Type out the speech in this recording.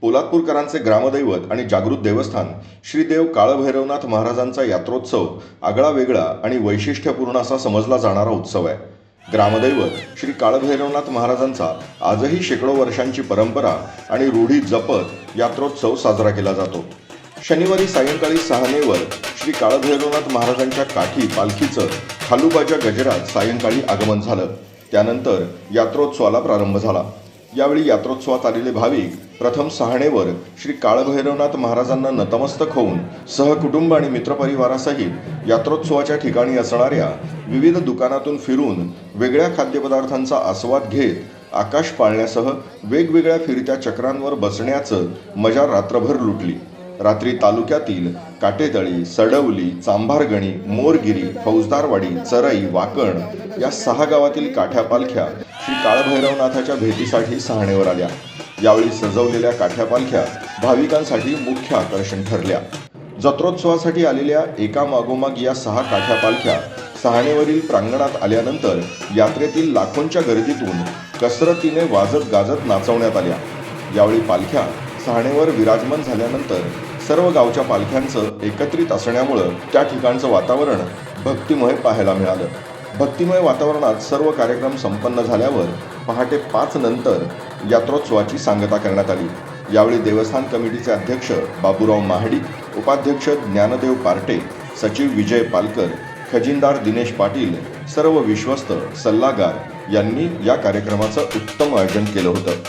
पोलादपूरकरांचे ग्रामदैवत आणि जागृत देवस्थान श्री देव काळभैरवनाथ महाराजांचा यात्रोत्सव आगळा वेगळा आणि वैशिष्ट्यपूर्ण असा समजला जाणारा उत्सव आहे. ग्रामदैवत श्री काळभैरवनाथ महाराजांचा आजही शेकडो वर्षांची परंपरा आणि रूढी जपत यात्रोत्सव साजरा केला जातो. शनिवारी सायंकाळी 6 श्री काळभैरवनाथ महाराजांच्या काठी पालखीचं खालूबाच्या गजरात सायंकाळी आगमन झालं. त्यानंतर यात्रोत्सवाला प्रारंभ झाला. यावेळी यात्रोत्सवात आलेले भाविक प्रथम 6 श्री काळभैरवनाथ महाराजांना नतमस्तक होऊन सहकुटुंब आणि मित्रपरिवारासहित यात्रोत्सवाच्या ठिकाणी असणाऱ्या विविध दुकानातून फिरून वेगळ्या खाद्यपदार्थांचा आस्वाद घेत आकाश पाळण्यासह वेगवेगळ्या फिरत्या चक्रांवर बसण्याचं मजा रात्रभर लुटली. रात्री तालुक्यातील काटेतळी, सडवली, चांभारगणी, मोरगिरी, फौजदारवाडी, चरई, वाकण या 6 गावातील काठ्या पालख्या श्री काळभैरवनाथाच्या भेटीसाठी सहाणेवर आल्या. यावेळी सजवलेल्या काठ्या पालख्या भाविकांसाठी मुख्य आकर्षण ठरल्या. जत्रोत्सवासाठी आलेल्या एका मागोमाग या 6 काठ्या पालख्या सहाणेवरील प्रांगणात आल्यानंतर यात्रेतील लाखोंच्या गर्दीतून कसरतीने वाजत गाजत नाचवण्यात आल्या. यावेळी पालख्या सहाणेवर विराजमान झाल्यानंतर सर्व गावच्या पालख्यांचं एकत्रित असण्यामुळं त्या ठिकाणचं वातावरण भक्तिमय पाहायला मिळालं. भक्तिमय वातावरणात सर्व कार्यक्रम संपन्न झाल्यावर पहाटे 5 नंतर यात्रोत्सवाची सांगता करण्यात आली. यावेळी देवस्थान कमिटीचे अध्यक्ष बाबूराव महाडी, उपाध्यक्ष ज्ञानदेव पार्टे, सचिव विजय पालकर, खजिनदार दिनेश पाटील, सर्व विश्वस्त सल्लागार यांनी या कार्यक्रमाचं उत्तम आयोजन केलं होतं.